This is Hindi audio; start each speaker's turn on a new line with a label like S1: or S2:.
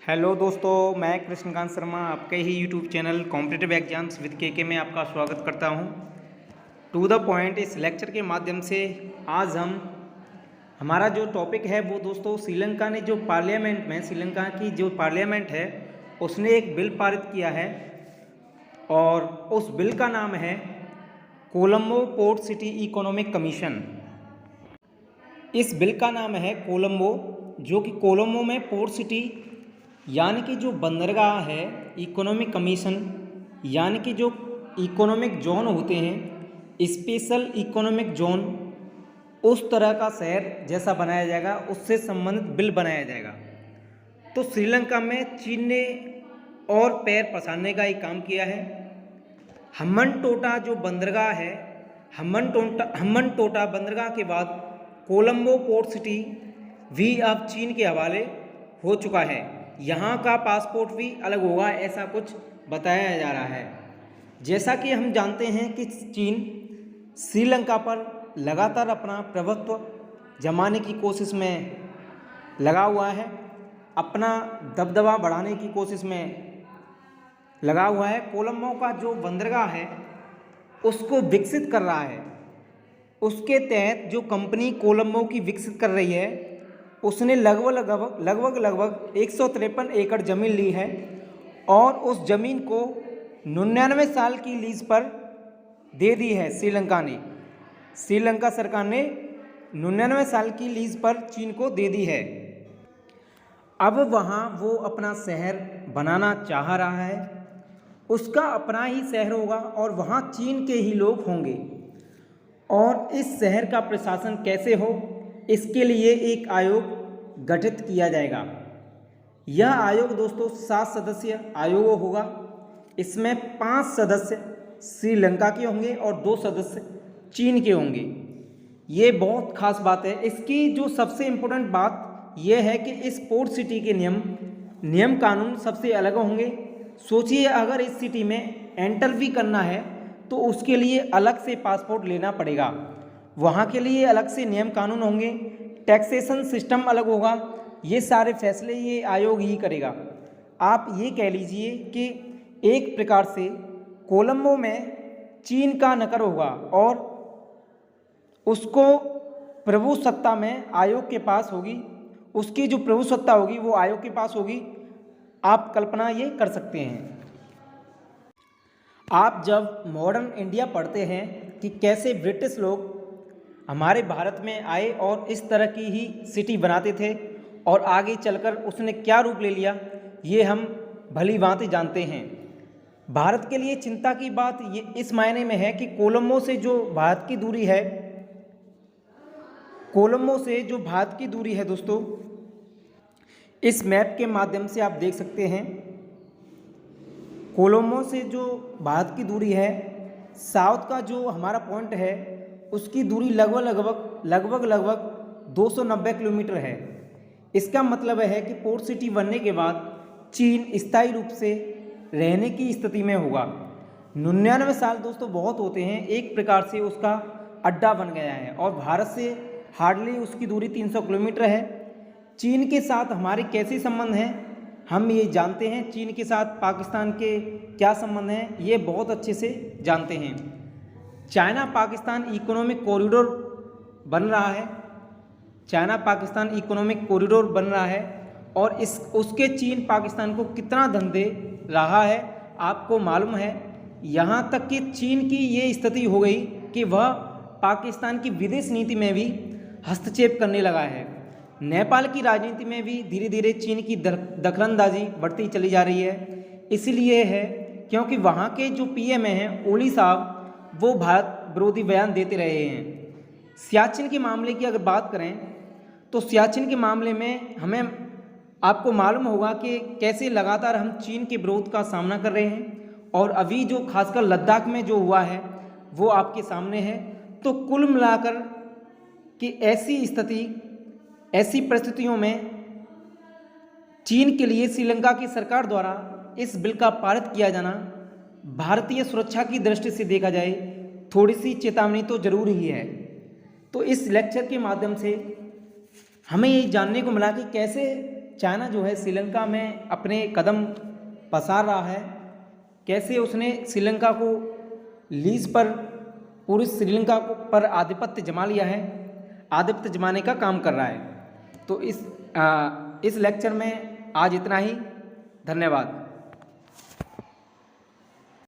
S1: हेलो दोस्तों, मैं कृष्णकांत शर्मा आपके ही YouTube channel competitive exams with के में आपका स्वागत करता हूं। टू द पॉइंट इस लेक्चर के माध्यम से आज हमारा जो टॉपिक है वो दोस्तों श्रीलंका ने जो पार्लियामेंट में श्रीलंका की जो पार्लियामेंट है उसने एक बिल पारित किया है और उस बिल का नाम है Colombo port city economic commission. इस बिल का नाम है कोलंबो, जो कि कोलंबो में पोर्ट सिटी यानी कि जो बंदरगाह है, इकोनॉमिक कमीशन यानी कि जो इकोनॉमिक जोन होते हैं, स्पेशल इकोनॉमिक जोन, उस तरह का शहर जैसा बनाया जाएगा, उससे संबंधित बिल बनाया जाएगा। तो श्रीलंका में चीन ने और पैर पसारने का एक काम किया है। हम्बनटोटा जो बंदरगाह है, हम्बनटोटा बंदरगाह के बाद कोलंबो पोर्ट सिटी भी अब चीन के हवाले हो चुका है। यहाँ का पासपोर्ट भी अलग होगा, ऐसा कुछ बताया जा रहा है। जैसा कि हम जानते हैं कि चीन श्रीलंका पर लगातार अपना प्रभुत्व जमाने की कोशिश में लगा हुआ है, अपना दबदबा बढ़ाने की कोशिश में लगा हुआ है। कोलंबो का जो बंदरगाह है उसको विकसित कर रहा है। उसके तहत जो कंपनी कोलंबो की विकसित कर रही है उसने लगभग 153 एकड़ ज़मीन ली है और उस ज़मीन को 99 साल की लीज पर दे दी है। श्रीलंका सरकार ने 99 साल की लीज पर चीन को दे दी है। अब वहाँ वो अपना शहर बनाना चाह रहा है, उसका अपना ही शहर होगा और वहाँ चीन के ही लोग होंगे। और इस शहर का प्रशासन कैसे हो, इसके लिए एक आयोग गठित किया जाएगा। यह आयोग दोस्तों 7 सदस्य आयोग होगा। इसमें 5 सदस्य श्रीलंका के होंगे और 2 सदस्य चीन के होंगे। ये बहुत खास बात है। इसकी जो सबसे इम्पोर्टेंट बात यह है कि इस पोर्ट सिटी के नियम कानून सबसे अलग होंगे। सोचिए, अगर इस सिटी में एंटर भी करना है तो उसके लिए अलग से पासपोर्ट लेना पड़ेगा, वहाँ के लिए अलग से नियम कानून होंगे, टैक्सेशन सिस्टम अलग होगा। ये सारे फैसले ये आयोग ही करेगा। आप ये कह लीजिए कि एक प्रकार से कोलंबो में चीन का नकर होगा और उसको प्रभुसत्ता में आयोग के पास होगी, उसकी जो प्रभुसत्ता होगी वो आयोग के पास होगी। आप कल्पना ये कर सकते हैं। आप जब मॉडर्न इंडिया पढ़ते हैं कि कैसे ब्रिटिश लोग हमारे भारत में आए और इस तरह की ही सिटी बनाते थे और आगे चलकर उसने क्या रूप ले लिया, ये हम भली भांति जानते हैं। भारत के लिए चिंता की बात ये इस मायने में है कि कोलंबो से जो भारत की दूरी है दोस्तों, इस मैप के माध्यम से आप देख सकते हैं। कोलंबो से जो भारत की दूरी है, साउथ का जो हमारा पॉइंट है उसकी दूरी लगभग 290 किलोमीटर है। इसका मतलब है कि पोर्ट सिटी बनने के बाद चीन स्थायी रूप से रहने की स्थिति में होगा। 99 साल दोस्तों बहुत होते हैं, एक प्रकार से उसका अड्डा बन गया है और भारत से हार्डली उसकी दूरी 300 किलोमीटर है। चीन के साथ हमारे कैसे संबंध हैं हम ये जानते हैं। चीन के साथ पाकिस्तान के क्या संबंध हैं ये बहुत अच्छे से जानते हैं। चाइना पाकिस्तान इकोनॉमिक कॉरिडोर बन रहा है और उसके चीन पाकिस्तान को कितना धन दे रहा है आपको मालूम है। यहाँ तक कि चीन की ये स्थिति हो गई कि वह पाकिस्तान की विदेश नीति में भी हस्तक्षेप करने लगा है। नेपाल की राजनीति में भी धीरे धीरे चीन की दखलंदाजी बढ़ती चली जा रही है। इसलिए है क्योंकि वहाँ के जो पीएम हैं ओली साहब, वो भारत विरोधी बयान देते रहे हैं। सियाचिन के मामले की अगर बात करें तो सियाचिन के मामले में आपको मालूम होगा कि कैसे लगातार हम चीन के विरोध का सामना कर रहे हैं और अभी जो खासकर लद्दाख में जो हुआ है वो आपके सामने है। तो कुल मिलाकर कि ऐसी परिस्थितियों में चीन के लिए श्रीलंका की सरकार द्वारा इस बिल का पारित किया जाना भारतीय सुरक्षा की दृष्टि से देखा जाए थोड़ी सी चेतावनी तो जरूर ही है। तो इस लेक्चर के माध्यम से हमें ये जानने को मिला कि कैसे चाइना जो है श्रीलंका में अपने कदम पसार रहा है, कैसे उसने श्रीलंका को लीज पर पूरी श्रीलंका को पर आधिपत्य जमा लिया है, आधिपत्य जमाने का काम कर रहा है। तो इस लेक्चर में आज इतना ही। धन्यवाद।